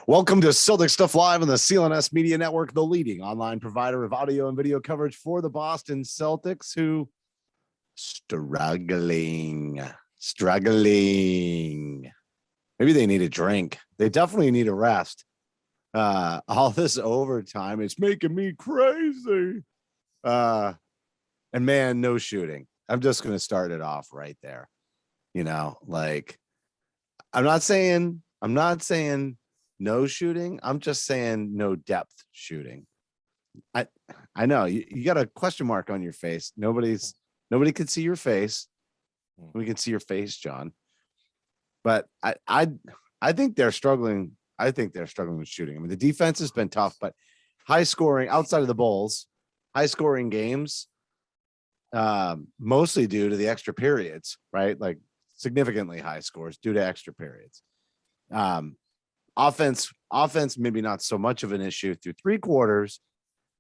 Welcome to Celtics Stuff Live on the CLNS Media Network, the leading online provider of audio and video coverage for the Boston Celtics, who struggling. Maybe they need a drink. They definitely need a rest. All this overtime, it's making me crazy. And man, no shooting. I'm just going to start it off right there. You know, like I'm not saying no shooting. I'm just saying no depth shooting. I know you got a question mark on your face. Nobody can see your face. We can see your face, John. But I think they're struggling. I think they're struggling with shooting. I mean, the defense has been tough, but high scoring outside of the Bulls, high scoring games, mostly due to the extra periods, right? Like significantly high scores due to extra periods. Offense, maybe not so much of an issue through three quarters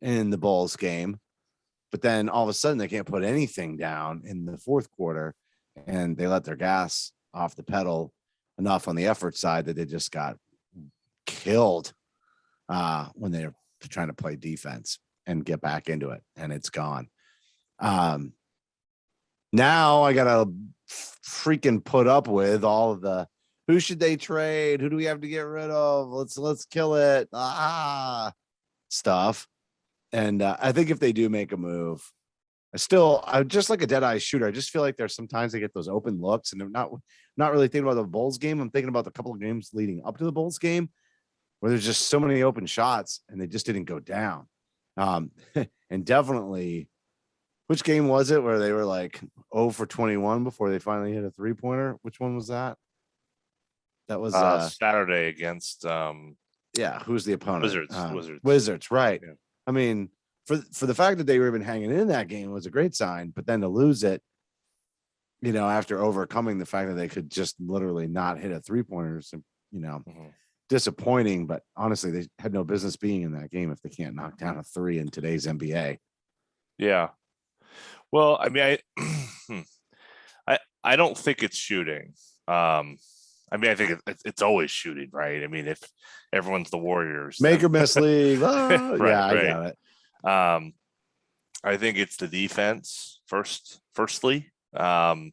in the Bulls game, but then all of a sudden they can't put anything down in the fourth quarter, and they let their gas off the pedal enough on the effort side that they just got killed when they're trying to play defense and get back into it, and it's gone. Now I gotta freaking put up with all of the who should they trade? Who do we have to get rid of? Let's kill it. Stuff. And I think if they do make a move, I just like a dead eye shooter. I just feel like there's sometimes they get those open looks, and they're not really thinking about the Bulls game. I'm thinking about the couple of games leading up to the Bulls game where there's just so many open shots and they just didn't go down. And definitely, which game was it where they were like 0 for 21 before they finally hit a 3-pointer? Which one was that? That was Saturday against who's the opponent? Wizards, right? Yeah. I mean, for the fact that they were even hanging in that game was a great sign, but then to lose it, you know, after overcoming the fact that they could just literally not hit a 3-pointer, disappointing. But honestly, they had no business being in that game if they can't knock down a 3 in today's NBA. Yeah. Well, I mean, I don't think it's shooting. I mean, I think it's always shooting, right? I mean, if everyone's the Warriors, make or miss league. Right, I got it. I think it's the defense firstly. They're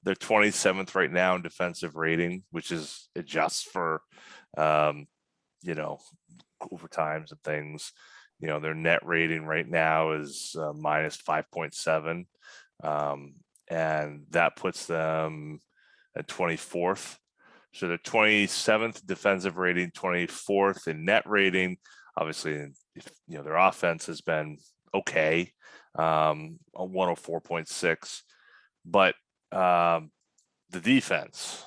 27th right now in defensive rating, which is adjust for, overtimes and things. You know, their net rating right now is minus 5.7. And that puts them at 24th. So they're 27th defensive rating, 24th in net rating. Obviously, their offense has been okay, a 104.6. But the defense,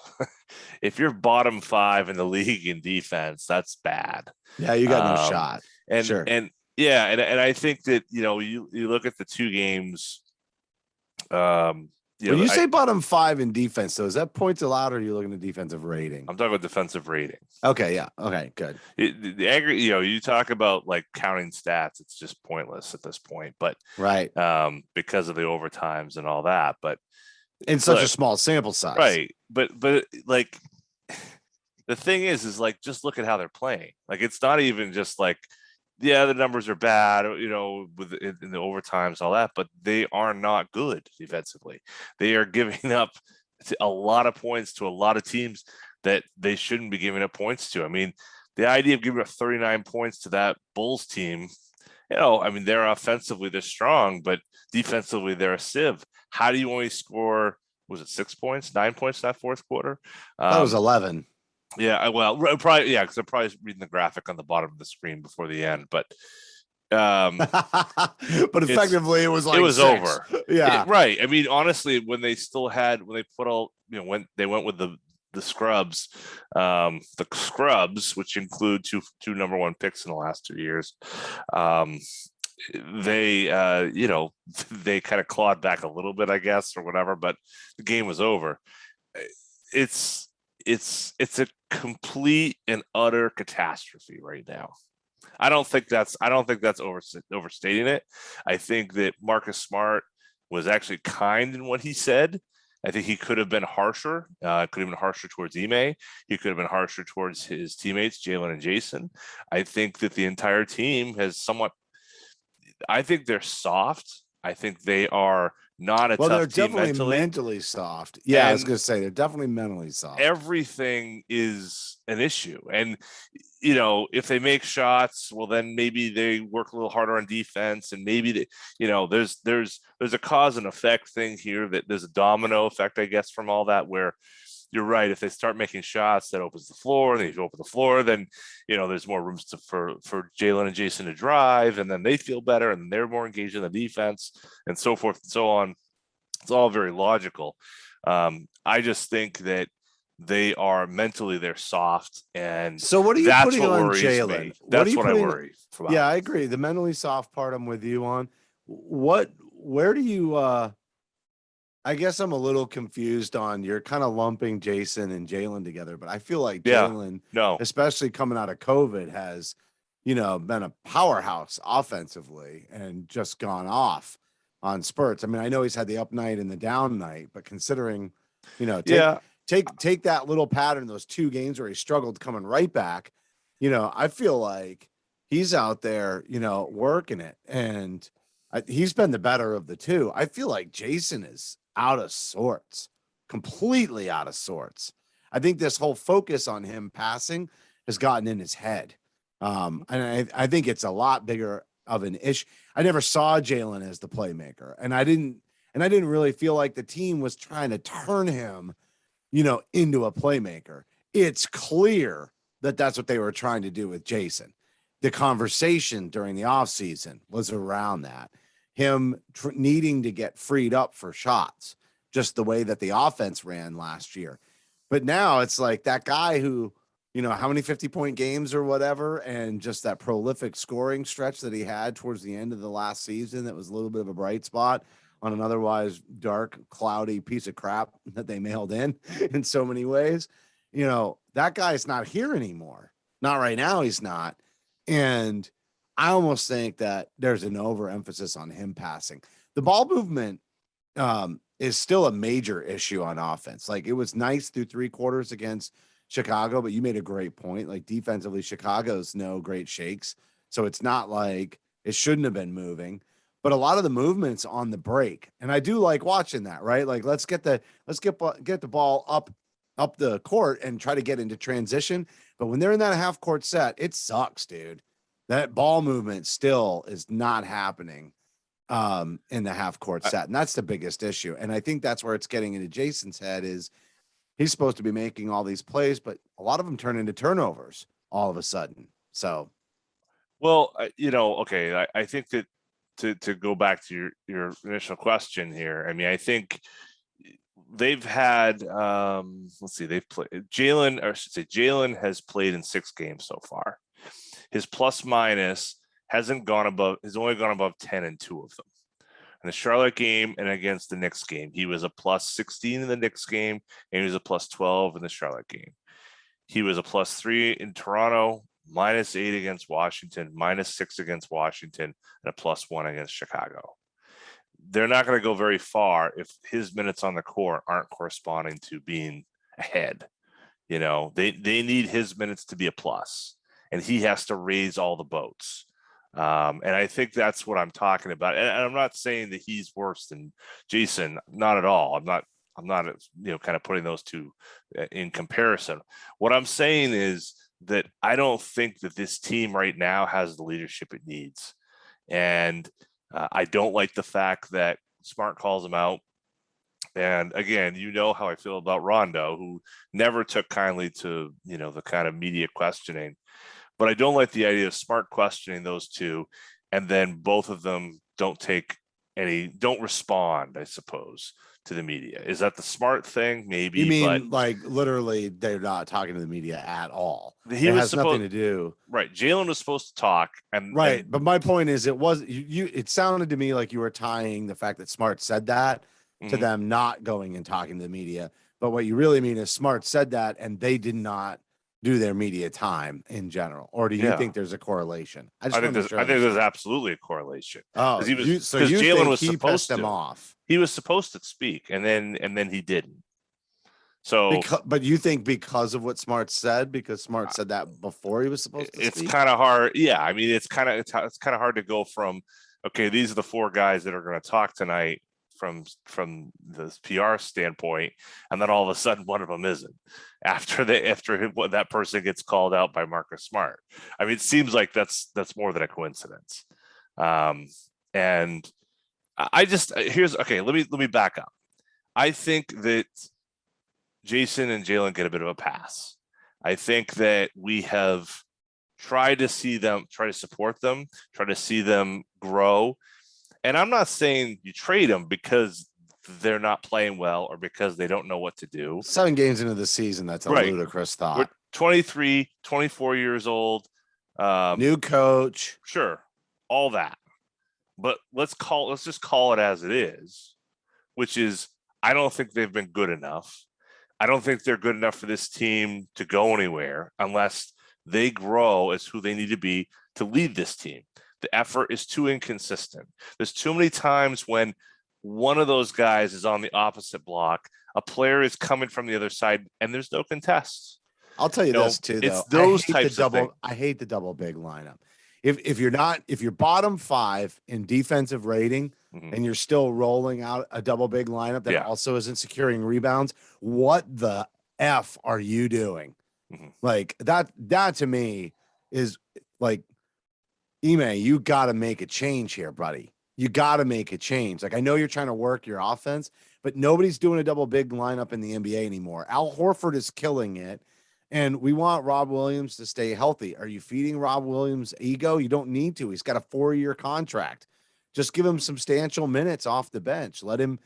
if you're bottom 5 in the league in defense, that's bad. Yeah, you got no shot. And sure. And I think that you look at the two games. When you say bottom 5 in defense, though, is that points allowed, or are you looking at defensive rating? I'm talking about defensive rating. Okay, yeah. Okay, good. The aggregate, you talk about like counting stats, it's just pointless at this point. But right, because of the overtimes and all that. But in such a small sample size, right? But like the thing is like just look at how they're playing. Like it's not even just like. Yeah, the numbers are bad, with in the overtimes, all that, but they are not good defensively. They are giving up a lot of points to a lot of teams that they shouldn't be giving up points to. I mean, the idea of giving up 39 points to that Bulls team, they're offensively, they're strong, but defensively, they're a sieve. How do you only score, was it 6 points, 9 points in that fourth quarter? That was 11. Yeah, well, probably, yeah, because I'm probably reading the graphic on the bottom of the screen before the end, but but effectively it was like it was 6. over. Yeah, right. I mean, honestly, when they put all, when they went with the scrubs, which include two number 1 picks in the last 2 years, they they kind of clawed back a little bit, I guess, or whatever, but the game was over. It's a complete and utter catastrophe right now. I don't think that's overstating it. I think that Marcus Smart was actually kind in what he said I think he could have been harsher. Could have been harsher towards Ime. He could have been harsher towards his teammates, Jaylen and Jayson. I think that the entire team has somewhat. I think they're soft. I think they are not a Well, they're tough team definitely mentally. mentally soft. Yeah, I was And gonna say they're definitely mentally soft. everything is an issue. And if they make shots, well, then maybe they work a little harder on defense, and maybe there's a cause and effect thing here, that there's a domino effect, I guess, from all that, where you're right. If they start making shots, that opens the floor. And if you open the floor, then there's more rooms for Jaylen and Jayson to drive, and then they feel better, and they're more engaged in the defense, and so forth and so on. It's all very logical. I just think that they're soft, and So what are you that's putting what on worries Jaylen? me. What are That's you what I putting? worry about. Yeah, I agree. The mentally soft part, I'm with you on. Where do you? I guess I'm a little confused on. You're kind of lumping Jayson and Jaylen together, but I feel like Yeah, Jaylen, no, especially coming out of COVID, has been a powerhouse offensively and just gone off on spurts. I mean, I know he's had the up night and the down night, but considering, yeah, take that little pattern, those 2 games where he struggled coming right back, I feel like he's out there, working it, and he's been the better of the two. I feel like Jayson is out of sorts, completely out of sorts. I think this whole focus on him passing has gotten in his head. And I think it's a lot bigger of an issue. I never saw Jaylen as the playmaker, and I didn't really feel like the team was trying to turn him, into a playmaker. It's clear that that's what they were trying to do with Jayson. The conversation during the offseason was around that. Him needing to get freed up for shots, just the way that the offense ran last year. But now it's like that guy who, how many 50-point games or whatever, and just that prolific scoring stretch that he had towards the end of the last season that was a little bit of a bright spot on an otherwise dark, cloudy piece of crap that they mailed in so many ways. That guy's not here anymore. Not right now, he's not. And I almost think that there's an overemphasis on him passing. The ball movement is still a major issue on offense. Like, it was nice through 3 quarters against Chicago, but you made a great point. Like, defensively, Chicago's no great shakes. So it's not like it shouldn't have been moving, but a lot of the movements on the break. And I do like watching that, right? Like, let's get the ball up the court and try to get into transition. But when they're in that half court set, it sucks, dude. That ball movement still is not happening in the half court set. And that's the biggest issue. And I think that's where it's getting into Jason's head is he's supposed to be making all these plays, but a lot of them turn into turnovers all of a sudden. So, well, okay. I think that to go back to your initial question here, I mean, I think they've had they've played Jaylen has played in 6 games so far. His plus minus has only gone above 10 in 2 of them. In the Charlotte game and against the Knicks game, he was a plus 16 in the Knicks game, and he was a plus 12 in the Charlotte game. He was a plus 3 in Toronto, minus 8 against Washington, minus 6 against Washington, and a plus 1 against Chicago. They're not going to go very far if his minutes on the court aren't corresponding to being ahead. They need his minutes to be a plus, and he has to raise all the boats. And I think that's what I'm talking about. And I'm not saying that he's worse than Jayson, not at all. I'm not kind of putting those two in comparison. What I'm saying is that I don't think that this team right now has the leadership it needs. And I don't like the fact that Smart calls him out. And again, how I feel about Rondo, who never took kindly to, the kind of media questioning. But I don't like the idea of Smart questioning those two, and then both of them don't respond, I suppose, to the media. Is that the smart thing? Maybe. you mean but like literally they're not talking to the media at all? It was has nothing to do. Right. Jaylen was supposed to talk. Right. But my point is it sounded to me like you were tying the fact that Smart said that to them not going and talking to the media. But what you really mean is Smart said that and they did not do their media time in general, or do you Yeah. think there's a correlation? I just I want think to make there's sure. I think there's absolutely a correlation Oh, so because you Jalen think was he pissed supposed them to. off? He was supposed to speak, and then he didn't. So But you think because of what Smart said, because Smart said that before he was supposed to it's speak? kind of hard. Yeah, I mean, it's kind of hard to go from, okay, these are the four guys that are going to talk tonight from the PR standpoint, and then all of a sudden one of them isn't after that person gets called out by Marcus Smart. I mean, it seems like that's more than a coincidence. And I just let me back up. I think that Jayson and Jaylen get a bit of a pass. I think that we have tried to try to support them, try to see them grow. And I'm not saying you trade them because they're not playing well or because they don't know what to do. 7 games into the season, that's a ludicrous thought. We're 23, 24 years old. New coach. Sure, all that. But let's just call it as it is, which is I don't think they've been good enough. I don't think they're good enough for this team to go anywhere unless they grow as who they need to be to lead this team. The effort is too inconsistent. There's too many times when one of those guys is on the opposite block, a player is coming from the other side, and there's no contests. I'll tell you this too, though. It's those types of things. I hate the double big lineup. If you're bottom 5 in defensive rating and you're still rolling out a double big lineup that also isn't securing rebounds, what the F are you doing? Like that to me is like, Ime, you got to make a change here, buddy. You got to make a change. Like, I know you're trying to work your offense, but nobody's doing a double big lineup in the NBA anymore. Al Horford is killing it. And we want Rob Williams to stay healthy. Are you feeding Rob Williams ego? You don't need to. He's got a 4-year contract. Just give him substantial minutes off the bench. Let him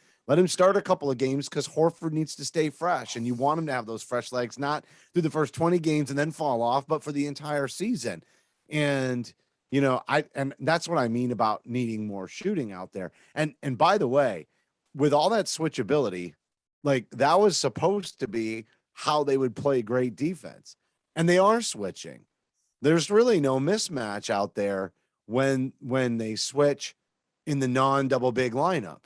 start a couple of games because Horford needs to stay fresh. And you want him to have those fresh legs, not through the first 20 games and then fall off, but for the entire season. And and that's what I mean about needing more shooting out there. And by the way, with all that switchability, like that was supposed to be how they would play great defense. And they are switching. There's really no mismatch out there when they switch in the non-double big lineup.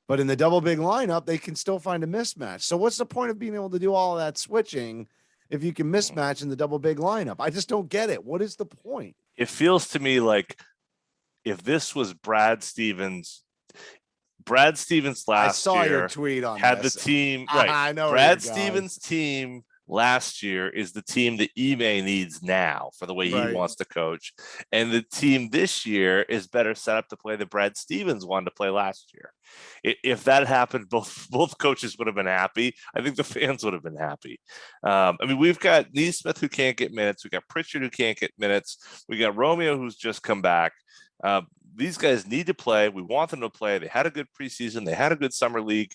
But in the double big lineup, they can still find a mismatch. So what's the point of being able to do all of that switching if you can mismatch in the double big lineup? I just don't get it. What is the point? It feels to me like if this was Brad Stevens last year. I saw your tweet on had this. The team right. I know Brad Stevens' team last year is the team that Ime needs now for the way he wants to coach, and the team this year is better set up to play the Brad Stevens wanted to play last year. If that happened, both coaches would have been happy. I think the fans would have been happy. I mean, we've got Neesmith who can't get minutes. We got Pritchard who can't get minutes. We got Romeo who's just come back. These guys need to play. We want them to play. They had a good preseason. They had a good summer league.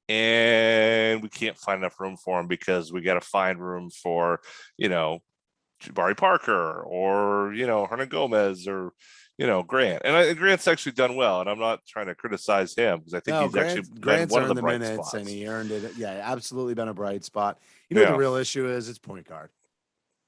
And we can't find enough room for them because we got to find room for, Jabari Parker or, Hernan Gomez or, Grant. And Grant's actually done well. And I'm not trying to criticize him because I think Grant's one of the bright minutes spots. And he earned it. Yeah, absolutely been a bright spot. What the real issue is? It's point guard.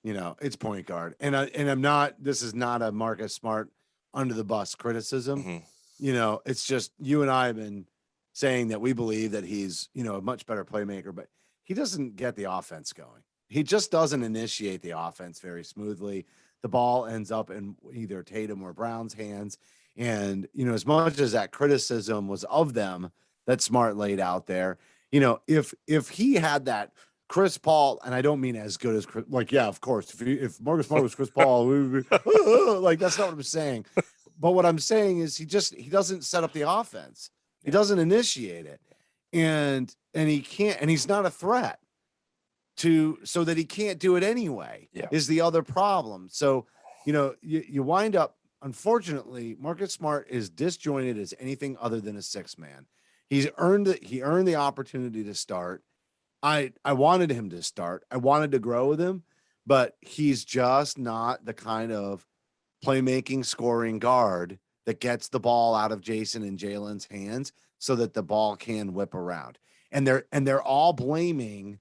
It's point guard. And I'm not, this is not a Marcus Smart under the bus criticism. It's just you and I have been saying that we believe that he's, a much better playmaker, but he doesn't get the offense going. He just doesn't initiate the offense very smoothly. The ball ends up in either Tatum or Brown's hands. And, as much as that criticism was of them that Smart laid out there, if he had that Chris Paul, and I don't mean as good as of course, if Marcus Smart was Chris Paul, we would be, that's not what I'm saying. But what I'm saying is he doesn't set up the offense. He doesn't initiate it, and he can't, and he's not a threat so that he can't do it anyway. Is the other problem. So, you wind up, unfortunately, Marcus Smart is disjointed as anything other than a 6-man. He earned the opportunity to start. I wanted him to start. I wanted to grow with him, but he's just not the kind of playmaking scoring guard that gets the ball out of Jayson and Jaylen's hands so that the ball can whip around. And they're all blaming,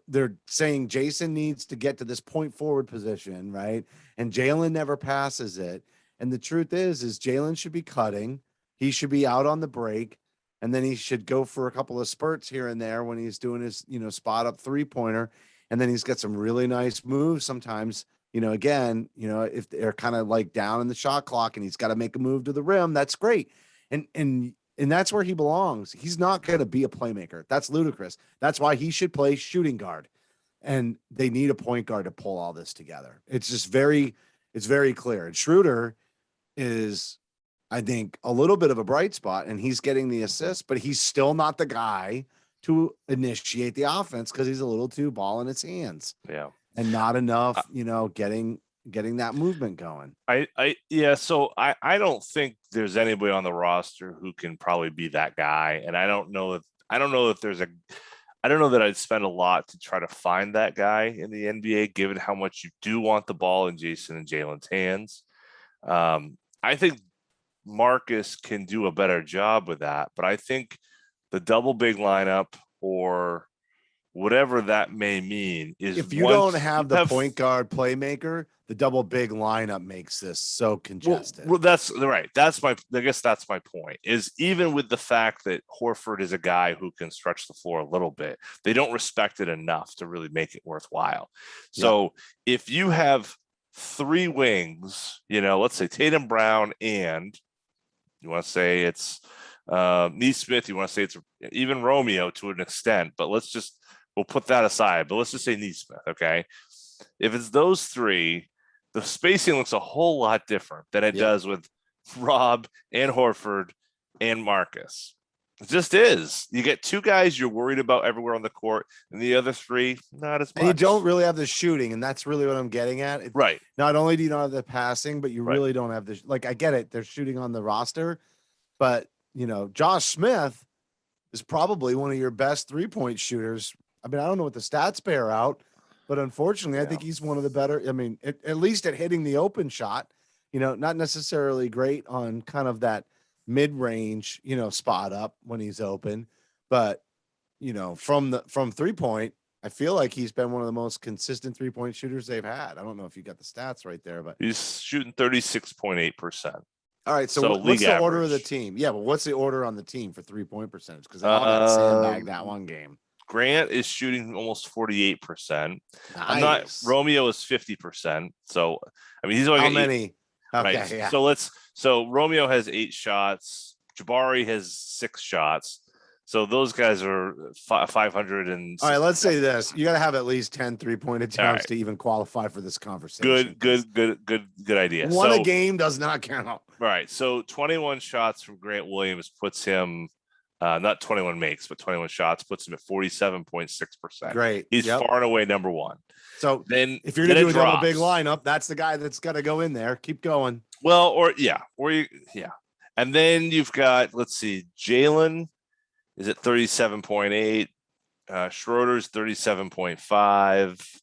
they're saying Jayson needs to get to this point forward position, right? And Jaylen never passes it. And the truth is Jaylen should be cutting. He should be out on the break. And then he should go for a couple of spurts here and there when he's doing his, spot up 3-pointer. And then he's got some really nice moves sometimes. Again, if they're kind of like down in the shot clock and he's got to make a move to the rim, that's great. And that's where he belongs. He's not going to be a playmaker. That's ludicrous. That's why he should play shooting guard. And they need a point guard to pull all this together. It's just it's very clear. And Schroeder is, I think, a little bit of a bright spot, and he's getting the assist, but he's still not the guy to initiate the offense because he's a little too ball in his hands. Yeah. And not enough, getting that movement going. So I don't think there's anybody on the roster who can probably be that guy. And I don't know that I'd spend a lot to try to find that guy in the NBA, given how much you do want the ball in Jayson and Jaylen's hands. I think Marcus can do a better job with that, but I think the double big lineup or whatever that may mean is if you don't have the point guard playmaker, the double big lineup makes this so congested. Well, that's right. I guess that's my point, is even with the fact that Horford is a guy who can stretch the floor a little bit, they don't respect it enough to really make it worthwhile. So if you have three wings, let's say Tatum, Brown, and you want to say it's Neesmith, you want to say it's even Romeo to an extent, but we'll put that aside, but let's just say Neesmith, okay? If it's those three, the spacing looks a whole lot different than it does with Rob and Horford and Marcus. It just is. You get two guys you're worried about everywhere on the court, and the other three, not as much. And you don't really have the shooting, and that's really what I'm getting at. Right. Not only do you not have the passing, but you really don't have I get it. They're shooting on the roster, but, Josh Smith is probably one of your best 3-point shooters. I mean, I don't know what the stats bear out, but unfortunately, I think he's one of the better. I mean, at least at hitting the open shot, not necessarily great on kind of that mid-range, spot up when he's open, but from 3-point, I feel like he's been one of the most consistent 3-point shooters they've had. I don't know if you got the stats right there, but he's shooting 36.8%. All right, so what's the order of the team? Yeah, but what's the order on the team for 3-point percentage? Because they all got sandbagged that one game. Grant is shooting almost 48%. Nice. Romeo is 50%. So I mean, he's only how many? Okay, right. Yeah. So Romeo has 8 shots. Jabari has 6 shots. So those guys are 500 and. All right, let's say this: you got to have at least 10 3-point attempts to even qualify for this conversation. Good idea. One a game does not count. Right. So 21 shots from Grant Williams puts him. Not 21 makes, but 21 shots puts him at 47.6%. Great. He's far and away number one. So then if you're going to do a double big lineup, that's the guy that's got to go in there. Keep going. Well, and then you've got, let's see, Jaylen is at 37.8, Schroeder's 37.5,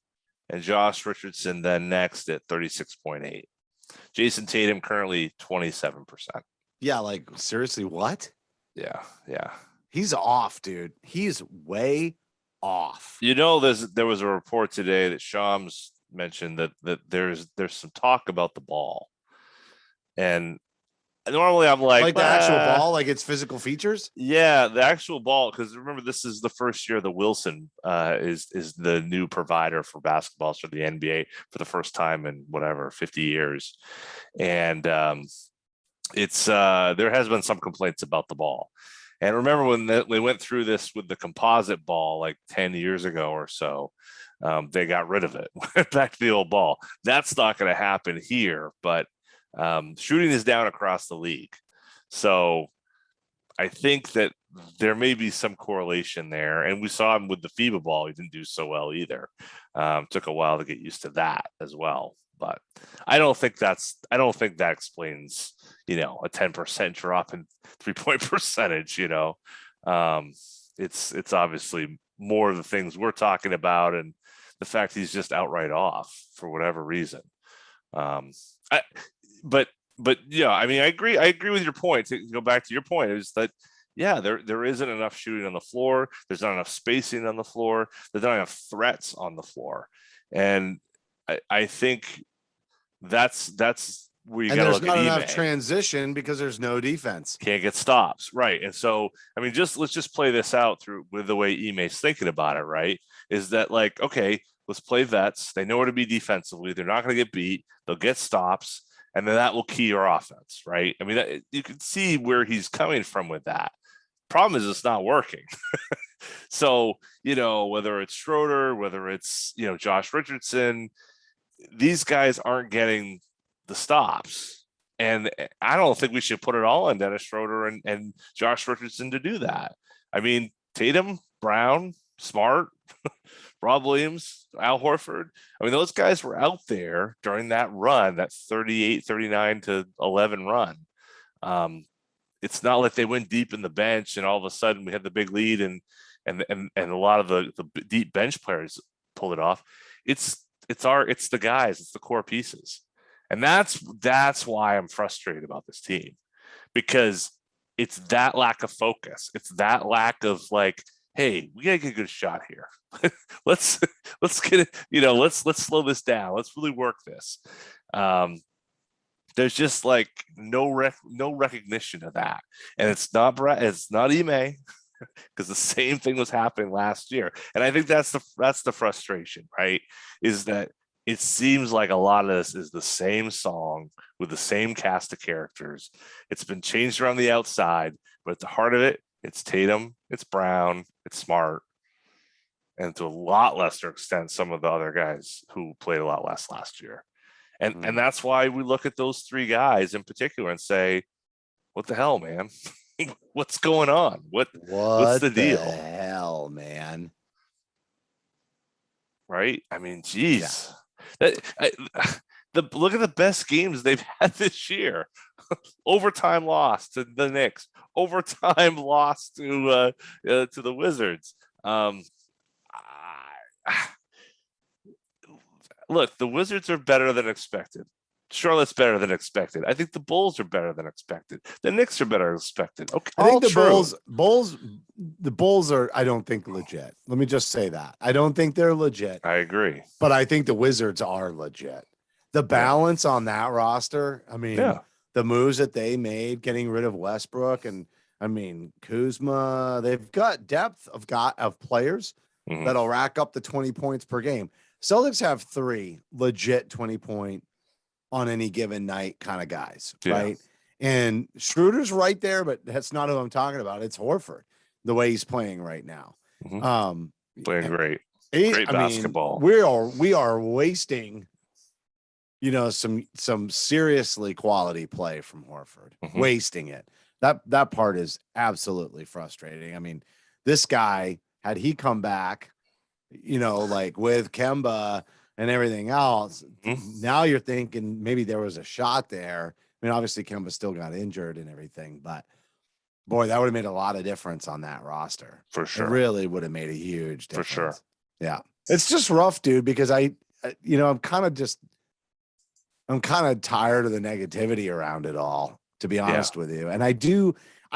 and Josh Richardson then next at 36.8. Jason Tatum currently 27%. Yeah, like seriously, what? Yeah. He's off, dude. He's way off. There was a report today that Shams mentioned that there's some talk about the ball. And normally I'm like the actual ball, like its physical features? Yeah, the actual ball, because remember, this is the first year that Wilson is the new provider for basketballs for the NBA for the first time in 50 years. And it's there has been some complaints about the ball. And remember when they went through this with the composite ball like 10 years ago or so, they got rid of it, went back to the old ball. That's not going to happen here, but shooting is down across the league. So I think that there may be some correlation there. And we saw him with the FIBA ball. He didn't do so well either. Took a while to get used to that as well. But I don't think that explains, a 10% drop in 3-point percentage. It's obviously more of the things we're talking about, and the fact he's just outright off for whatever reason. But yeah, I mean, I agree with your point. To go back to your point, is that yeah, there isn't enough shooting on the floor. There's not enough spacing on the floor. There's not enough threats on the floor. And I think that's where you And got to there's look at not enough Ime. transition because there's no defense. Can't get stops, right? And so, I mean, let's just play this out through with the way Ime's thinking about it, right? Is that like, okay, let's play vets. They know where to be defensively. They're not going to get beat. They'll get stops, and then that will key your offense, right? I mean, you can see where he's coming from with that. Problem is, it's not working. So, whether it's Schroeder, whether it's Josh Richardson, these guys aren't getting the stops. And I don't think we should put it all on Dennis Schroeder and Josh Richardson to do that. I mean, Tatum, Brown, Smart, Rob Williams, Al Horford. I mean, those guys were out there during that run, that 39-11 run. It's not like they went deep in the bench and all of a sudden we had the big lead and a lot of the deep bench players pulled it off. It's the guys, it's the core pieces. And that's why I'm frustrated about this team, because it's that lack of focus. It's that lack of like, hey, we gotta get a good shot here. let's get it, let's slow this down. Let's really work this. There's just like no recognition of that. And it's not Ime, because the same thing was happening last year. And I think that's the frustration, right? Is that it seems like a lot of this is the same song with the same cast of characters. It's been changed around the outside, but at the heart of it, it's Tatum, it's Brown, it's Smart, and to a lot lesser extent, some of the other guys who played a lot less last year. And that's why we look at those three guys in particular and say, what the hell, man? What's going on? What's the deal? What the hell, man? Right? I mean, geez. Yeah. Look at the best games they've had this year. Overtime loss to the Knicks. Overtime loss to the Wizards. Look, the Wizards are better than expected. Charlotte's better than expected. I think the Bulls are better than expected. The Knicks are better than expected. Okay, I think the Bulls are, I don't think, legit. Let me just say that. I don't think they're legit. I agree. But I think the Wizards are legit. The balance on that roster, I mean, the moves that they made, getting rid of Westbrook and I mean Kuzma, they've got depth of players that'll rack up the 20 points per game. Celtics have 3 legit 20-point on any given night kind of guys, right? And Schroeder's right there, but that's not who I'm talking about. It's Horford, the way he's playing right now. Playing great. Great basketball. We are wasting, some seriously quality play from Horford. Wasting it. That part is absolutely frustrating. I mean, this guy, had he come back, like with Kemba and everything else, now you're thinking maybe there was a shot there. I mean, obviously Kemba still got injured and everything, but boy, that would have made a lot of difference on that roster. For sure. It really would have made a huge difference. For sure. Yeah. It's just rough, dude, because I'm kind of tired of the negativity around it all, to be honest with you. And I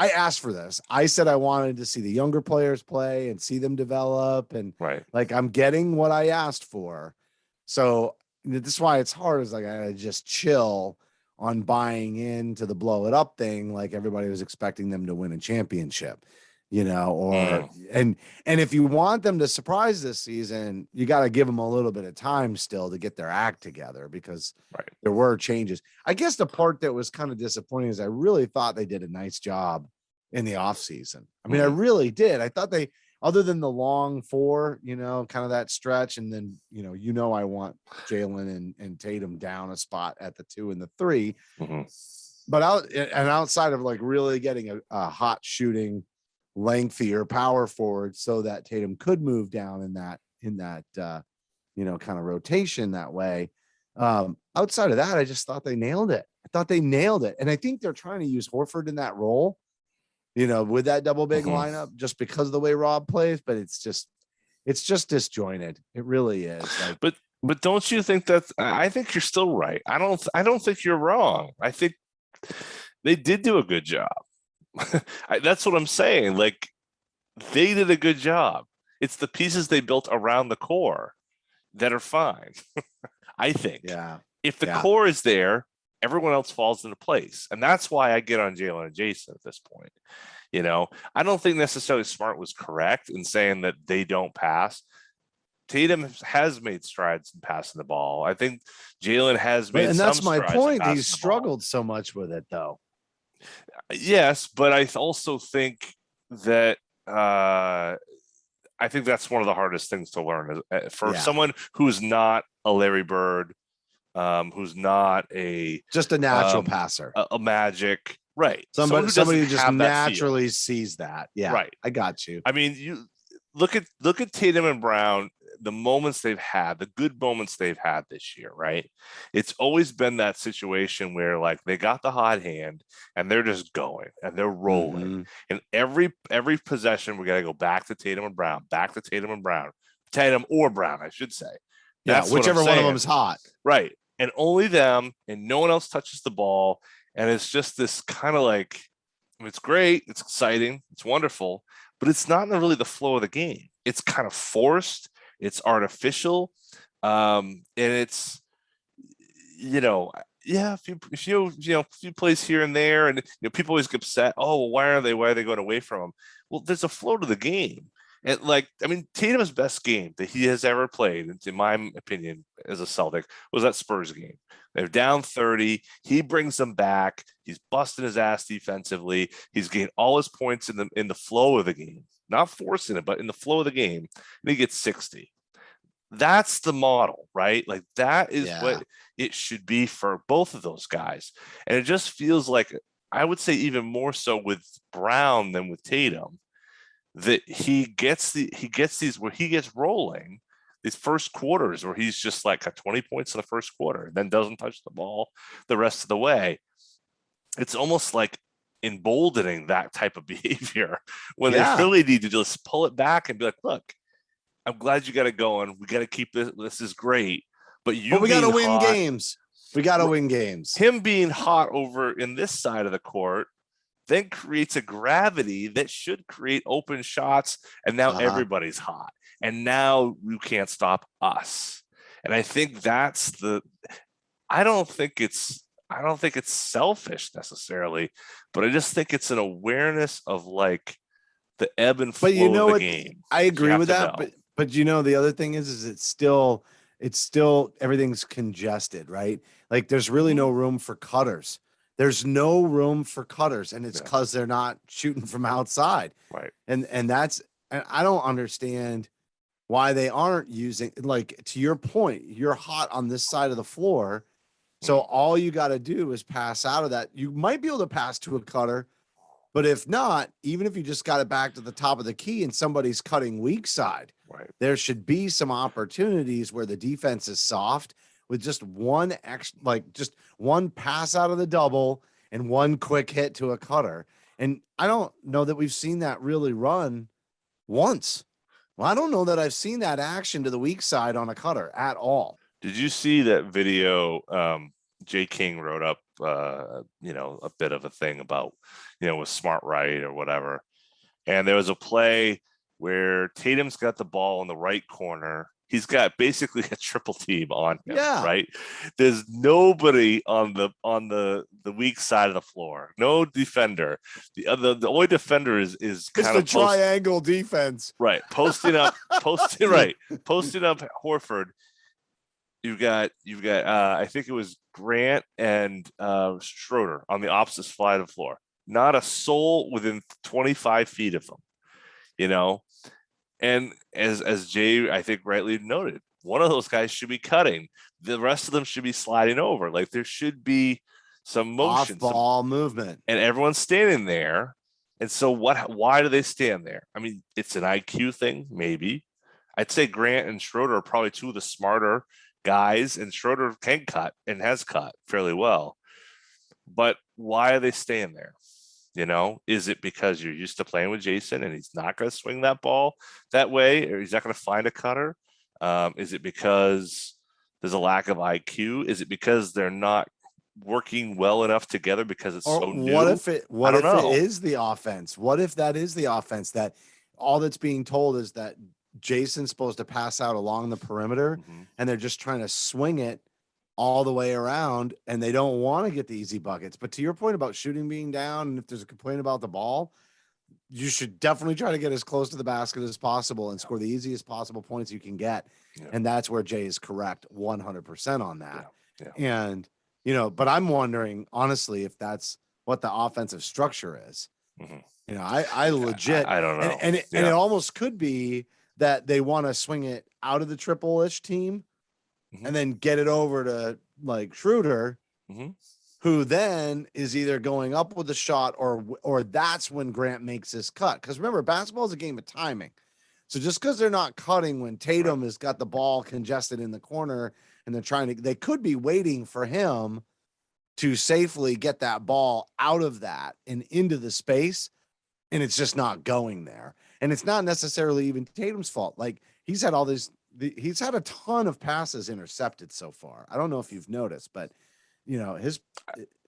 asked for this. I said I wanted to see the younger players play and see them develop. And like, I'm getting what I asked for. So this is why it's hard, is like, I just chill on buying into the blow it up thing. Like everybody was expecting them to win a championship, and if you want them to surprise this season, you got to give them a little bit of time still to get their act together, because there were changes. I guess the part that was kind of disappointing is I really thought they did a nice job in the offseason. I mean, I really did. I thought they, other than the long 4, kind of that stretch. And then, I want Jaylen and Tatum down a spot at the 2 and the 3, but outside of like really getting a hot shooting, lengthier power forward so that Tatum could move down in that kind of rotation that way. Outside of that, I just thought they nailed it. And I think they're trying to use Horford in that role, with that double big lineup, just because of the way Rob plays, but it's just disjointed. It really is. Like, but don't you think I think you're still right. I don't think you're wrong. I think they did do a good job. That's what I'm saying. Like, they did a good job. It's the pieces they built around the core that are fine. I think Yeah. if the core is there, everyone else falls into place. And that's why I get on Jaylen and Jayson at this point. I don't think necessarily Smart was correct in saying that they don't pass. Tatum has made strides in passing the ball. I think Jaylen has made and some that's my strides point. in He passing the ball. struggled so much with it, though. Yes, but I also think that I think that's one of the hardest things to learn for someone who's not a Larry Bird, who's not just a natural passer, a Magic, right? Somebody who just naturally that sees that. Yeah, right. I got you. I mean, you look at Tatum and Brown, the moments they've had, the good moments they've had this year, right? It's always been that situation where like they got the hot hand and they're just going and they're rolling. And every possession, we got to go back to Tatum and Brown, Tatum or Brown, I should say. That's whichever one of them is hot. Right. And only them, and no one else touches the ball. And it's just this kind of like, it's great, it's exciting, it's wonderful, but it's not really the flow of the game. It's kind of forced, it's artificial, and it's a few plays here and there, and people always get upset. Oh, well, why are they going away from them? Well, there's a flow to the game. And Tatum's best game that he has ever played, in my opinion, as a Celtic, was that Spurs game. They're down 30. He brings them back. He's busting his ass defensively. He's gained all his points in the flow of the game, not forcing it, but in the flow of the game. And he gets 60. That's the model, right? Like that is what it should be for both of those guys. And it just feels like, I would say even more so with Brown than with Tatum, that he gets these where he gets rolling these first quarters where he's just like got 20 points in the first quarter and then doesn't touch the ball the rest of the way. It's almost like emboldening that type of behavior when they really need to just pull it back and be like, look, I'm glad you got it going. We got to keep this. This is great. But we got to win games. We got to win games. Him being hot over in this side of the court then creates a gravity that should create open shots. And now everybody's hot. And now you can't stop us. And I think that's I don't think it's selfish necessarily, but I just think it's an awareness of like the ebb and flow of the game. I agree with that. But the other thing is it's still everything's congested, right? Like there's really no room for cutters. There's no room for cutters, and it's because they're not shooting from outside. Right. And I don't understand why they aren't using, like, to your point, you're hot on this side of the floor. So all you got to do is pass out of that. You might be able to pass to a cutter, but if not, even if you just got it back to the top of the key and somebody's cutting weak side, there should be some opportunities where the defense is soft with just one pass out of the double and one quick hit to a cutter. And I don't know that we've seen that really run once. Well, I don't know that I've seen that action to the weak side on a cutter at all. Did you see that video? Jay King wrote up, a bit of a thing about, with Smart Right or whatever. And there was a play where Tatum's got the ball in the right corner. He's got basically a triple team on him, right? There's nobody on the weak side of the floor. No defender. The only defender is kind of triangle defense. Right. Posting up Horford. You've got I think it was Grant and Schroeder on the opposite side of the floor. Not a soul within 25 feet of them. And as Jay, I think, rightly noted, one of those guys should be cutting. The rest of them should be sliding over. Like there should be some motion, off-ball movement, and everyone's standing there. And so why do they stand there? I mean, it's an IQ thing, maybe. I'd say Grant and Schroeder are probably two of the smarter guys, and Schroeder can cut and has cut fairly well. But why are they staying there? Is it because you're used to playing with Jayson and he's not going to swing that ball that way, or he's not going to find a cutter? Is it because there's a lack of IQ? Is it because they're not working well enough together because it's Or so new. what if it know. is the offense? What if that is the offense, that all that's being told is that Jason's supposed to pass out along the perimeter and they're just trying to swing it all the way around and they don't want to get the easy buckets. But to your point about shooting being down, and if there's a complaint about the ball, you should definitely try to get as close to the basket as possible and score the easiest possible points you can get. Yeah. And that's where Jay is correct 100% on that. Yeah. And, you know, but I'm wondering, honestly, if that's what the offensive structure is. You know, I legit, I don't know. And it almost could be that they want to swing it out of the triple-ish team and then get it over to like Schroeder, who then is either going up with a shot or that's when Grant makes his cut. Because remember, basketball is a game of timing. So just because they're not cutting when Tatum has got the ball congested in the corner and they could be waiting for him to safely get that ball out of that and into the space, and it's just not going there. And it's not necessarily even Tatum's fault. Like he's had a ton of passes intercepted so far. I don't know if you've noticed, but you know,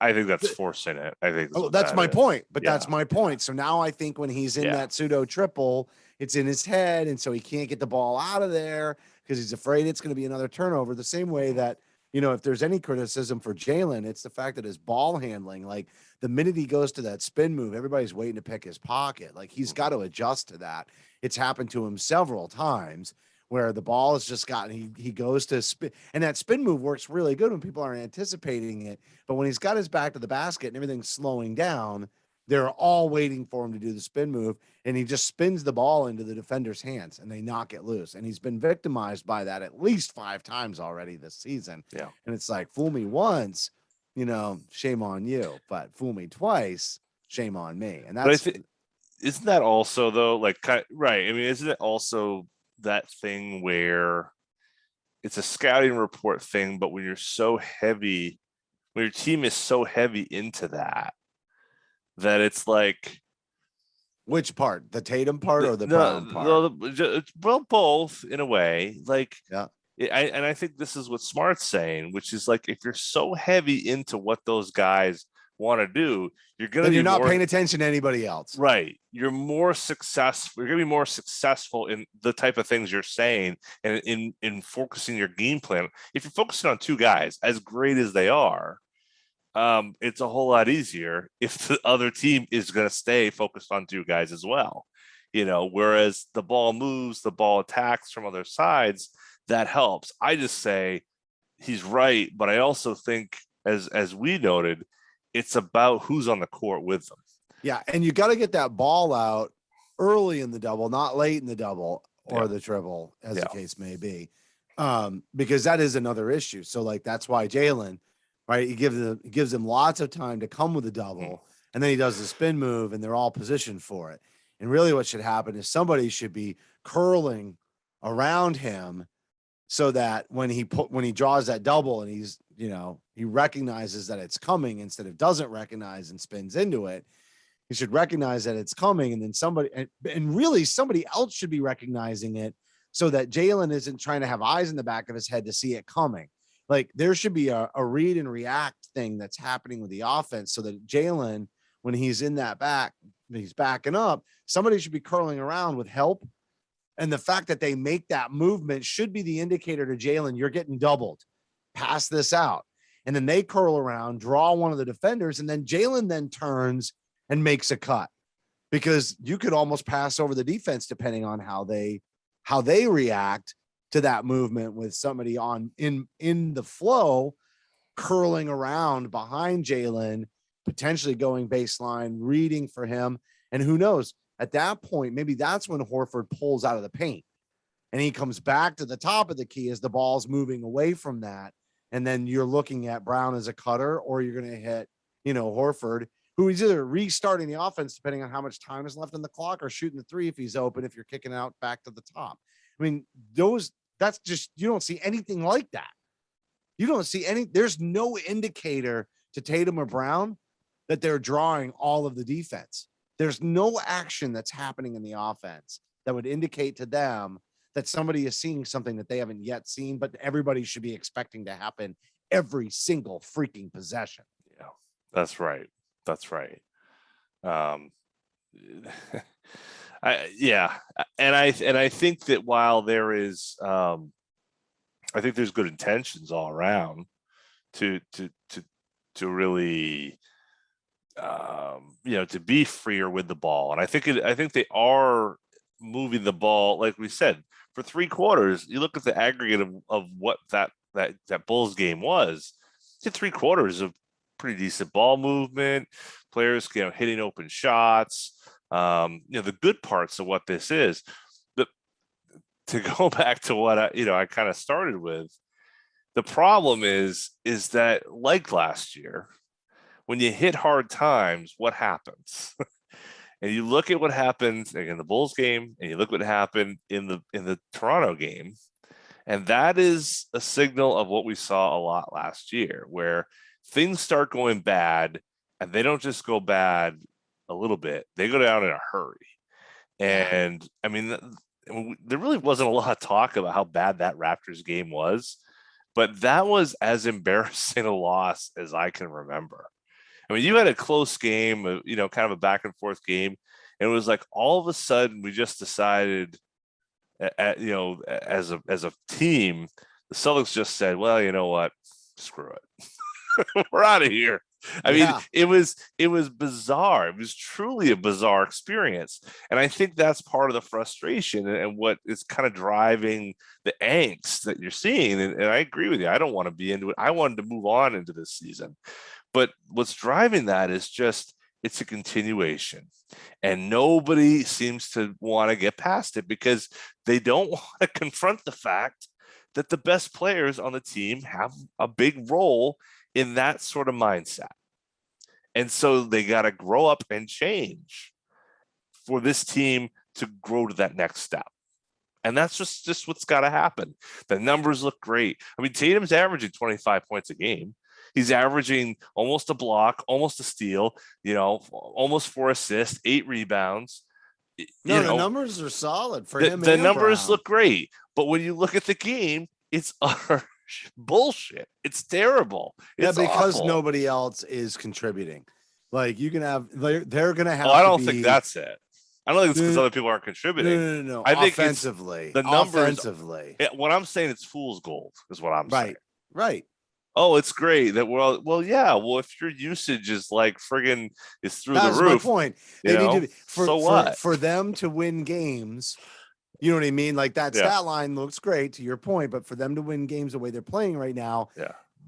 I think that's forcing it. I think that's my point. But that's my point. So now I think when he's in that pseudo triple, it's in his head, and so he can't get the ball out of there because he's afraid it's going to be another turnover. The same way that, you know, if there's any criticism for Jaylen, it's the fact that his ball handling, like the minute he goes to that spin move, everybody's waiting to pick his pocket. Like he's got to adjust to that. It's happened to him several times where the ball has just gotten, he goes to spin, and that spin move works really good when people aren't anticipating it. But when he's got his back to the basket and everything's slowing down, they're all waiting for him to do the spin move, and he just spins the ball into the defender's hands and they knock it loose. And he's been victimized by that at least 5 times already this season. Yeah. And it's like, fool me once, you know, shame on you, but fool me twice, shame on me. And that's, isn't that also though, like, right. I mean, isn't it also that thing where it's a scouting report thing, but when you're so heavy, when your team is so heavy into that it's like, which part, the Tatum part or the Brown part? Well, both in a way. Like, yeah. And I think this is what Smart's saying, which is like, if you're so heavy into what those guys want to do, you're not paying attention to anybody else. Right. You're more successful. You're going to be more successful in the type of things you're saying and in focusing your game plan. If you're focusing on 2 guys, as great as they are, it's a whole lot easier if the other team is going to stay focused on 2 guys as well. You know, whereas the ball moves, the ball attacks from other sides, that helps. I just say he's right, but I also think, as we noted, it's about who's on the court with them. Yeah, and you got to get that ball out early in the double, not late in the double or the triple, as the case may be, because that is another issue. So, like, that's why Jaylen, right? He gives him lots of time to come with a double, and then he does the spin move, and they're all positioned for it. And really, what should happen is somebody should be curling around him, so that when he draws that double and he's, you know, he recognizes that it's coming instead of doesn't recognize and spins into it. He should recognize that it's coming, and then somebody else should be recognizing it, so that Jaylen isn't trying to have eyes in the back of his head to see it coming. Like, there should be a read and react thing that's happening with the offense, so that Jaylen, when he's in that he's backing up, somebody should be curling around with help. And the fact that they make that movement should be the indicator to Jaylen, you're getting doubled, pass this out. And then they curl around, draw one of the defenders, and then Jaylen then turns and makes a cut, because you could almost pass over the defense depending on how they react to that movement, with somebody in the flow curling around behind Jaylen, potentially going baseline, reading for him. And who knows, at that point, maybe that's when Horford pulls out of the paint and he comes back to the top of the key as the ball's moving away from that. And then you're looking at Brown as a cutter, or you're going to hit, you know, Horford, who is either restarting the offense depending on how much time is left in the clock, or shooting the 3 if he's open, if you're kicking out back to the top. I mean, that's just, you don't see anything like that. You don't see there's no indicator to Tatum or Brown that they're drawing all of the defense. There's no action that's happening in the offense that would indicate to them that somebody is seeing something that they haven't yet seen, but everybody should be expecting to happen every single freaking possession. Yeah, that's right. That's right. Um, and I think that while there is, I think there's good intentions all around to really, to be freer with the ball, and I think they are moving the ball, like we said, for 3 quarters. You look at the aggregate of what that Bulls game was. It's 3 quarters of pretty decent ball movement, players hitting open shots. The good parts of what this is. To go back to what I kind of started with, the problem is that, like last year, when you hit hard times, what happens? And you look at what happened in the Bulls game, and you look what happened in the Toronto game, and that is a signal of what we saw a lot last year, where things start going bad, and they don't just go bad a little bit; they go down in a hurry. And I mean, there really wasn't a lot of talk about how bad that Raptors game was, but that was as embarrassing a loss as I can remember. I mean, you had a close game, kind of a back and forth game, and it was like all of a sudden we just decided, as a team, the Celtics just said, well, you know what, screw it, we're out of here. I mean, it was bizarre. It was truly a bizarre experience, and I think that's part of the frustration and what is kind of driving the angst that you're seeing. And I agree with you. I don't want to be into it. I wanted to move on into this season. But what's driving that is just, it's a continuation, and nobody seems to want to get past it because they don't want to confront the fact that the best players on the team have a big role in that sort of mindset. And so they got to grow up and change for this team to grow to that next step. And that's just what's got to happen. The numbers look great. I mean, Tatum's averaging 25 points a game. He's averaging almost a block, almost a steal, almost 4 assists, 8 rebounds. The numbers are solid for him. The numbers look great. But when you look at the game, it's utter bullshit. It's terrible. It's because awful. Nobody else is contributing. Like, you can have, they're going to have. I don't think that's it. I don't think it's because other people aren't contributing. No. I think offensively, the numbers. Offensively, what I'm saying, it's fool's gold, is what I'm saying. Right. Oh, it's great that if your usage is like friggin' is through the roof. That's my point. They need to what? For them to win games. You know what I mean? Like, that stat line looks great, to your point, but for them to win games the way they're playing right now,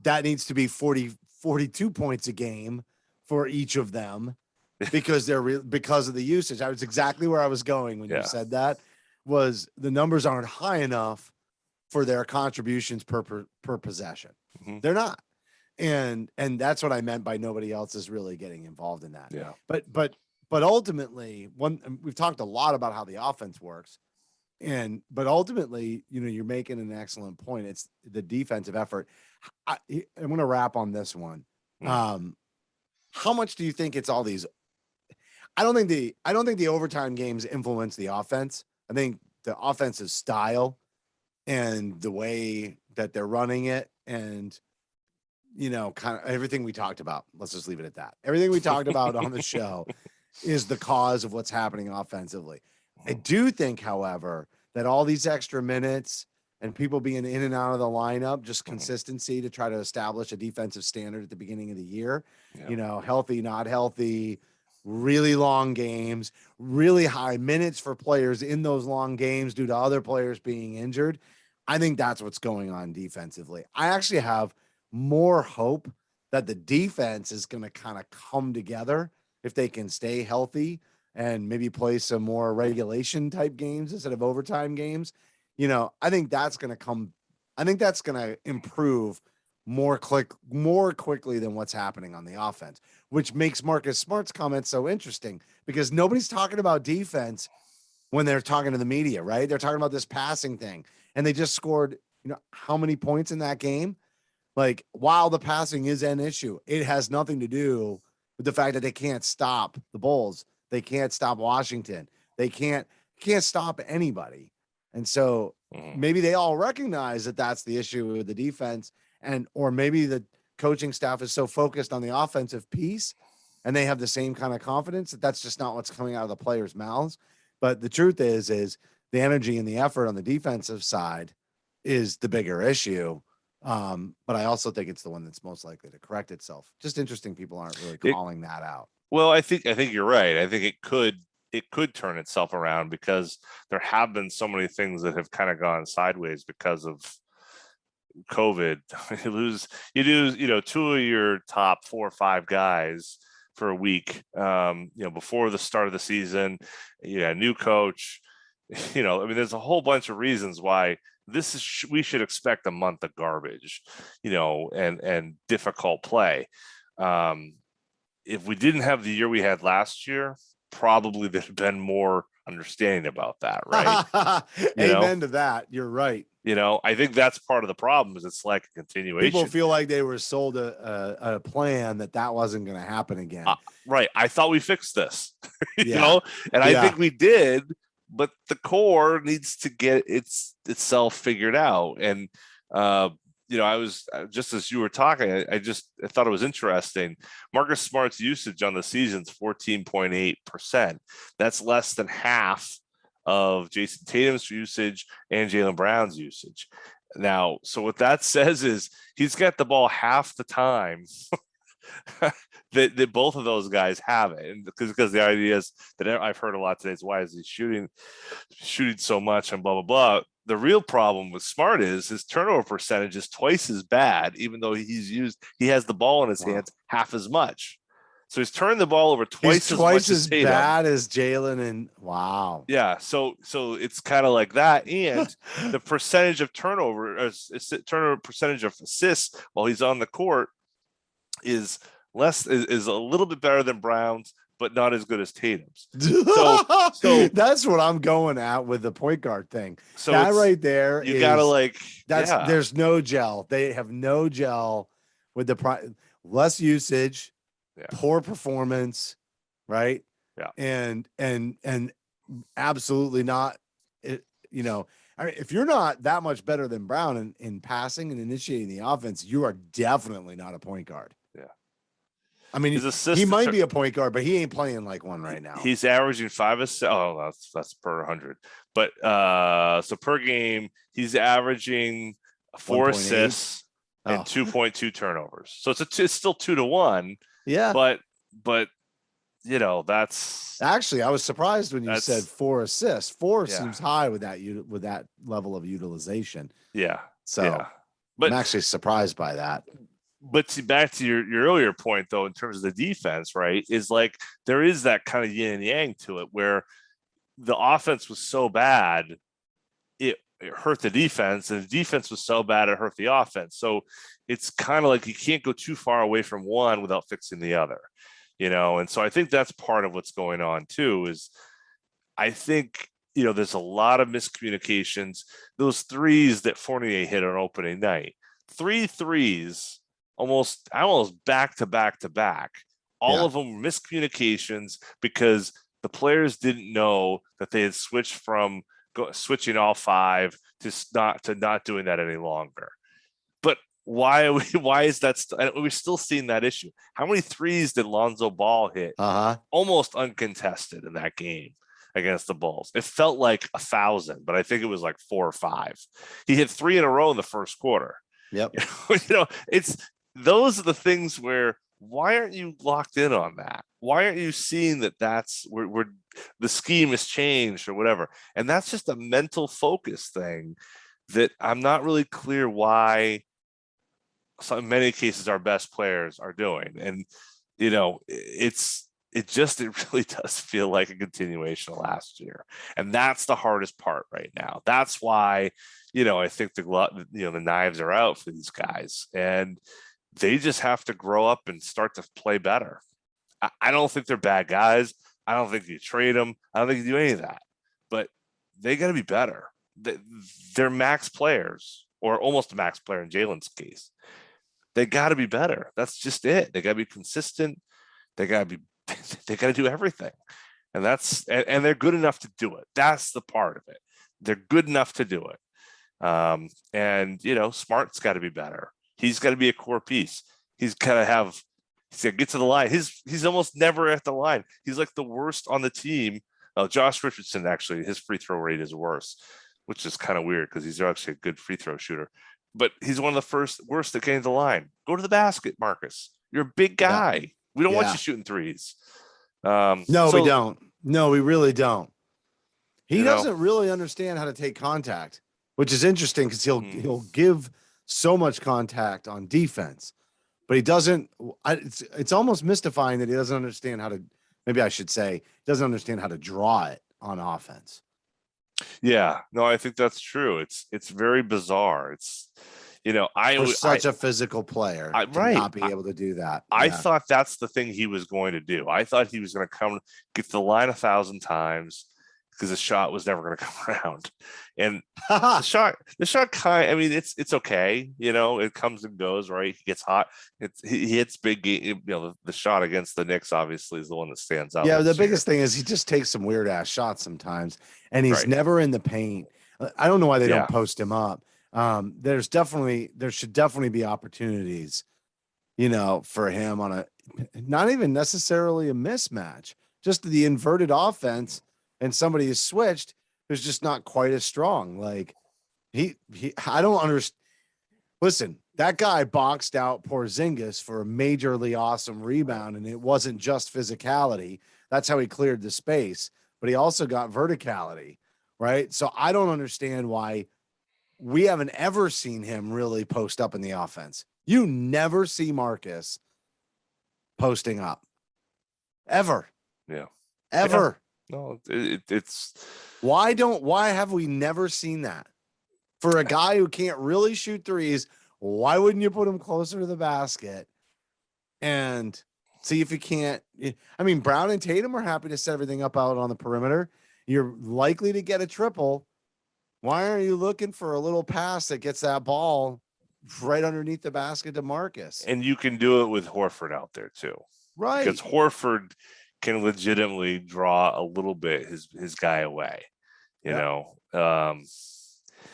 that needs to be 42 points a game for each of them, because because of the usage. That was exactly where I was going when you said that. Was the numbers aren't high enough for their contributions per possession. Mm-hmm. They're not. And that's what I meant by nobody else is really getting involved in that. Yeah. But ultimately, we've talked a lot about how the offense works. But ultimately, you're making an excellent point. It's the defensive effort. I'm going to wrap on this one. Mm. How much do you think it's all these? I don't think the overtime games influence the offense. I think the offensive style and the way that they're running it, and kind of everything we talked about. Let's just leave it at that. Everything we talked about on the show is the cause of what's happening offensively. I do think, however, that all these extra minutes and people being in and out of the lineup, just consistency to try to establish a defensive standard at the beginning of the year, healthy, not healthy, really long games, really high minutes for players in those long games due to other players being injured. I think that's what's going on defensively. I actually have more hope that the defense is going to kind of come together if they can stay healthy and maybe play some more regulation type games instead of overtime games. I think that's going to come. I think that's going to improve more quickly than what's happening on the offense, which makes Marcus Smart's comments so interesting, because nobody's talking about defense when they're talking to the media, right? They're talking about this passing thing, and they just scored, how many points in that game? Like, while the passing is an issue, it has nothing to do with the fact that they can't stop the Bulls. They can't stop Washington. They can't stop anybody. And so maybe they all recognize that that's the issue with the defense, or maybe the coaching staff is so focused on the offensive piece and they have the same kind of confidence that that's just not what's coming out of the players' mouths. But the truth is the energy and the effort on the defensive side is the bigger issue. But I also think it's the one that's most likely to correct itself. Just interesting. People aren't really calling that out. Well, I think you're right. I think it could turn itself around because there have been so many things that have kind of gone sideways because of COVID. You do, two of your top 4 or 5 guys for a week, before the start of the season, new coach, there's a whole bunch of reasons why we should expect a month of garbage, and difficult play. If we didn't have the year we had last year, probably there'd have been more understanding about that, right? Amen to that. You're right. I think that's part of the problem is it's like a continuation. People feel like they were sold a plan that wasn't going to happen again. Right. I thought we fixed this, Yeah. I think we did, but the core needs to get itself figured out. And, I was just as you were talking, I thought it was interesting. Marcus Smart's usage on the season's 14.8%. That's less than half of Jason Tatum's usage and Jaylen Brown's usage. Now, so what that says is he's got the ball half the time that both of those guys have it. And because the idea is that I've heard a lot today is why is he shooting so much and blah, blah, blah. The real problem with Smart is his turnover percentage is twice as bad, even though he has the ball in his hands half as much. So he's turned the ball over twice as bad as Jaylen. And wow. Yeah. So it's kind of like that. And the percentage of turnover percentage of assists while he's on the court is a little bit better than Brown's, but not as good as Tatum's. So that's what I'm going at with the point guard thing. So that right there, there's no gel. They have no gel with the less usage, poor performance, right? Yeah. And absolutely not. If you're not that much better than Brown in passing and initiating the offense, you are definitely not a point guard. Yeah. I mean, he might be a point guard, but he ain't playing like one right now. He's averaging 5 assists. Oh, that's per 100. But so per game, he's averaging 4 assists and 2.2 turnovers. So it's still 2-1. Yeah. But that's actually, I was surprised when you said 4 assists. 4 seems high with that level of utilization. Yeah. So but I'm actually surprised by that. But back to your earlier point, though, in terms of the defense, right, is like there is that kind of yin and yang to it where the offense was so bad, it hurt the defense, and the defense was so bad, it hurt the offense. So it's kind of like you can't go too far away from one without fixing the other, And so I think that's part of what's going on, too, is I think, there's a lot of miscommunications. Those threes that Fournier hit on opening night, 3 threes, almost back to back to back. All of them miscommunications because the players didn't know that they had switched from switching all 5 to not doing that any longer. But why is that? We're still seeing that issue. How many threes did Lonzo Ball hit? Almost uncontested in that game against the Bulls. It felt like 1,000, but I think it was like 4 or 5. He hit 3 in a row in the first quarter. Yep. Those are the things where why aren't you locked in on that? Why aren't you seeing that's where the scheme has changed or whatever? And that's just a mental focus thing that I'm not really clear why in many cases our best players are doing. And, it really does feel like a continuation of last year. And that's the hardest part right now. That's why, I think the knives are out for these guys. And they just have to grow up and start to play better. I don't think they're bad guys. I don't think you trade them. I don't think you do any of that. But they got to be better. They're max players, or almost a max player in Jaylen's case. They got to be better. That's just it. They got to be consistent. They got to do everything. And they're good enough to do it. That's the part of it. They're good enough to do it. And Smart's got to be better. He's got to be a core piece. He's got to get to the line. He's almost never at the line. He's like the worst on the team. Josh Richardson, actually, his free throw rate is worse, which is kind of weird because he's actually a good free throw shooter. But he's one of the worst at getting to the line. Go to the basket, Marcus. You're a big guy. Yeah. We don't want you shooting threes. No, we don't. No, we really don't. He doesn't really understand how to take contact, which is interesting because he'll give so much contact on defense, but he doesn't. It's almost mystifying that he doesn't understand how to. Maybe I should say doesn't understand how to draw it on offense. Yeah, no, I think that's true. It's very bizarre. It's such a physical player to not be able to do that. I thought that's the thing he was going to do. I thought he was going to come get to the line 1,000 times because the shot was never going to come around. And the shot it's okay. It comes and goes, right? He gets hot. He hits big game. The shot against the Knicks obviously is the one that stands out. Yeah, the biggest thing is he just takes some weird ass shots sometimes, and he's never in the paint. I don't know why they don't post him up. There should definitely be opportunities, for him on not even necessarily a mismatch, just the inverted offense, and somebody is switched who's just not quite as strong. Like I don't understand. Listen, that guy boxed out Porzingis for a majorly awesome rebound, and it wasn't just physicality. That's how he cleared the space, but he also got verticality, right? So I don't understand why we haven't ever seen him really post up in the offense. You never see Marcus posting up. Ever. Yeah. Ever. Yeah. No, it's why have we never seen that? For a guy who can't really shoot threes, why wouldn't you put him closer to the basket and see if you can't? I mean, Brown and Tatum are happy to set everything up out on the perimeter. You're likely to get a triple. Why are you looking for a little pass that gets that ball right underneath the basket to Marcus? And you can do it with Horford out there too. Right. Because Horford can legitimately draw a little bit his guy away. I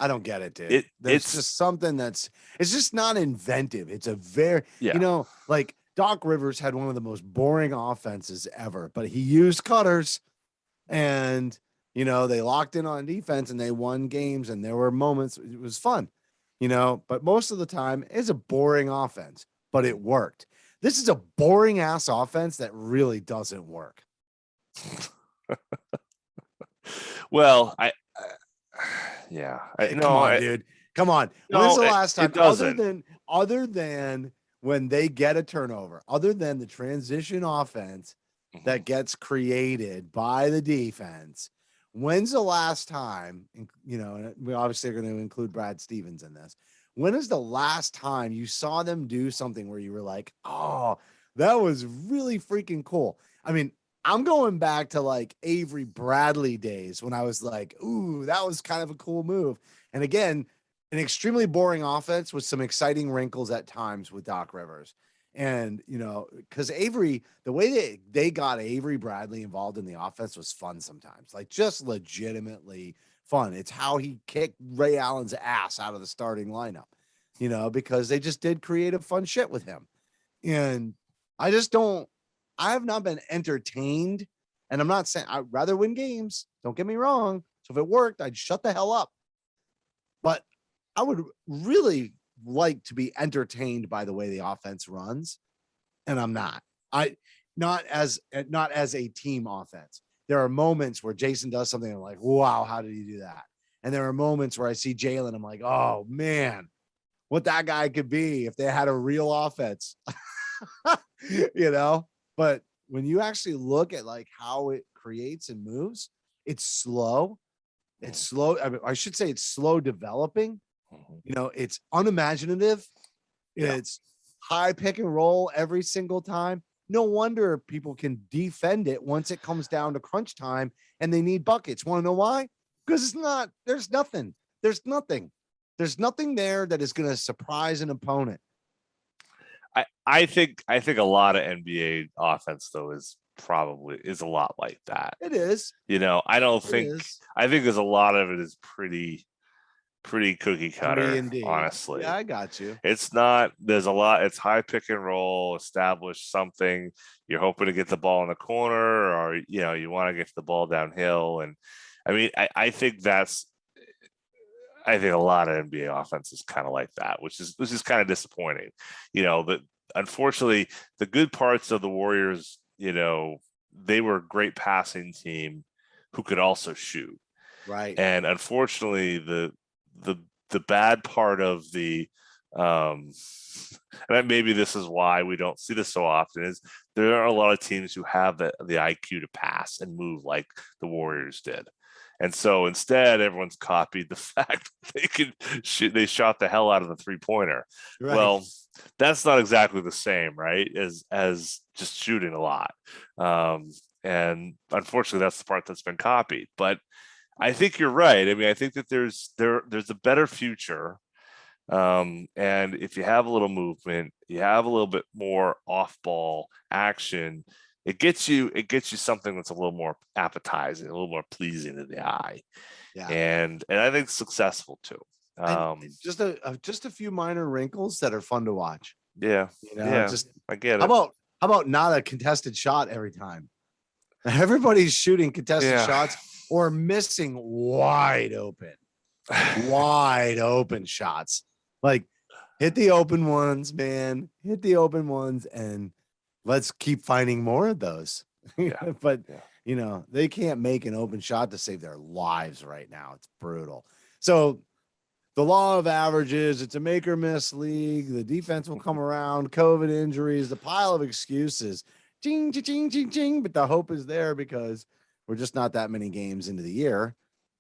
don't get it, dude. It's just something it's just not inventive. It's a very, like Doc Rivers had one of the most boring offenses ever, but he used cutters and, they locked in on defense and they won games, and there were moments it was fun, but most of the time it's a boring offense, but it worked. This is a boring ass offense that really doesn't work. Well, Come on, dude. Come on. When's the last time other than when they get a turnover, other than the transition offense that gets created by the defense? When's the last time, we obviously are going to include Brad Stevens in this. When is the last time you saw them do something where you were like, oh, that was really freaking cool? I mean, I'm going back to like Avery Bradley days when I was like, ooh, that was kind of a cool move. And again, an extremely boring offense with some exciting wrinkles at times with Doc Rivers. And, because Avery, the way they got Avery Bradley involved in the offense was fun sometimes, like just legitimately fun. It's how he kicked Ray Allen's ass out of the starting lineup, because they just did creative fun shit with him. And I have not been entertained, and I'm not saying I'd rather win games. Don't get me wrong. So if it worked, I'd shut the hell up. But I would really like to be entertained by the way the offense runs, and I'm not. Not as a team offense. There are moments where Jayson does something and I'm like, wow, how did he do that? And there are moments where I see Jaylen, I'm like, oh man, what that guy could be if they had a real offense. But when you actually look at like how it creates and moves, it's slow. It's slow. I should say it's slow developing. It's unimaginative. It's high pick and roll every single time. No wonder people can defend it once it comes down to crunch time and they need buckets. Want to know why? Because there's nothing there that is going to surprise an opponent. I think a lot of NBA offense though is a lot like that. It is. I think there's a lot of it is pretty pretty cookie cutter, indeed. honestly. Yeah, I got you. It's not, there's a lot, it's high pick and roll, establish something. You're hoping to get the ball in the corner, or, you want to get the ball downhill. And I mean, I think I think a lot of NBA offense is kind of like that, which is kind of disappointing. But unfortunately, the good parts of the Warriors, they were a great passing team who could also shoot. Right. And unfortunately, the bad part of the and maybe this is why we don't see this so often, is there are a lot of teams who have the IQ to pass and move like the Warriors did. And so instead, everyone's copied the fact they could shoot. They shot the hell out of the 3-pointer. Right. Well, that's not exactly the same, right? As just shooting a lot. And unfortunately, that's the part that's been copied. But I think you're right. I mean, I think that there's a better future. And if you have a little movement, you have a little bit more off-ball action, it gets you something that's a little more appetizing, a little more pleasing to the eye. Yeah. And I think successful too. Just a few minor wrinkles that are fun to watch. Yeah. Just I get it. How about not a contested shot every time? Everybody's shooting contested shots or missing wide open shots. Like, hit the open ones, man. Hit the open ones, and let's keep finding more of those. But they can't make an open shot to save their lives right now. It's brutal. So the law of averages, it's a make or miss league. The defense will come around, COVID injuries, the pile of excuses. Ching, ching, ching, ching. But the hope is there because we're just not that many games into the year.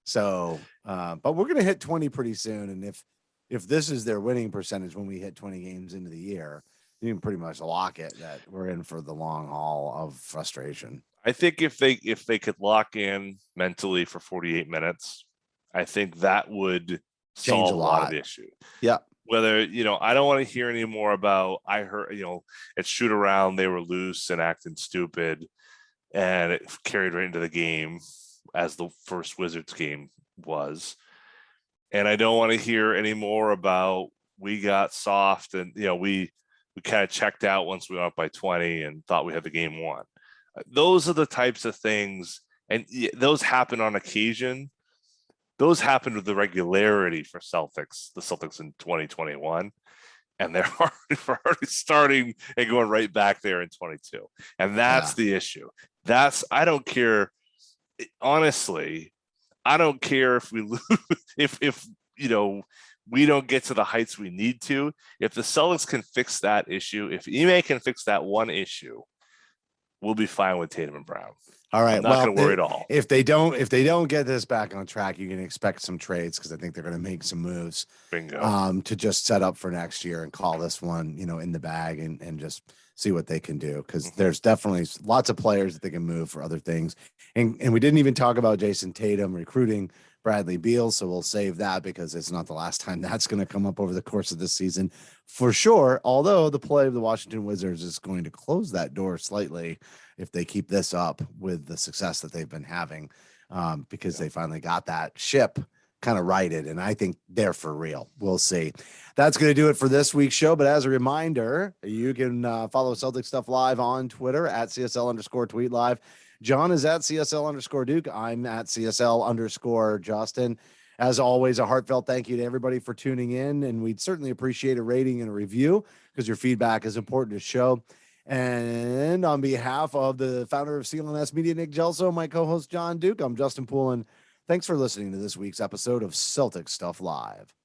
So, but we're going to hit 20 pretty soon. And if this is their winning percentage when we hit 20 games into the year, you can pretty much lock it that we're in for the long haul of frustration. I think if they could lock in mentally for 48 minutes, I think that would solve a lot of the issue. Yeah. Whether, I don't want to hear any more about, I heard, at shoot around, they were loose and acting stupid, and it carried right into the game as the first Wizards game was. And I don't want to hear any more about we got soft and, we kind of checked out once we went up by 20 and thought we had the game won. Those are the types of things, and those happen on occasion. Those happened with the regularity for the Celtics in 2021. And they're already starting and going right back there in 22. And that's the issue. I don't care. Honestly, I don't care if we lose, if we don't get to the heights we need to. If the Celtics can fix that issue, if Ime can fix that one issue, we'll be fine with Tatum and Brown. All right. I'm not going to worry at all. If they don't get this back on track, you can expect some trades because I think they're going to make some moves. Bingo. To just set up for next year and call this one, in the bag and just see what they can do. Because there's definitely lots of players that they can move for other things. And we didn't even talk about Jason Tatum recruiting Bradley Beal. So we'll save that because it's not the last time that's going to come up over the course of this season for sure. Although the play of the Washington Wizards is going to close that door slightly if they keep this up with the success that they've been having, because they finally got that ship kind of righted. And I think they're for real. We'll see. That's going to do it for this week's show. But as a reminder, you can follow Celtic Stuff Live on Twitter at CSL_tweet live. John is at CSL_Duke. I'm at CSL_Justin. As always, a heartfelt thank you to everybody for tuning in. And we'd certainly appreciate a rating and a review because your feedback is important to show. And on behalf of the founder of CLNS Media, Nick Gelso, my co-host John Duke, I'm Justin Poulin. Thanks for listening to this week's episode of Celtic Stuff Live.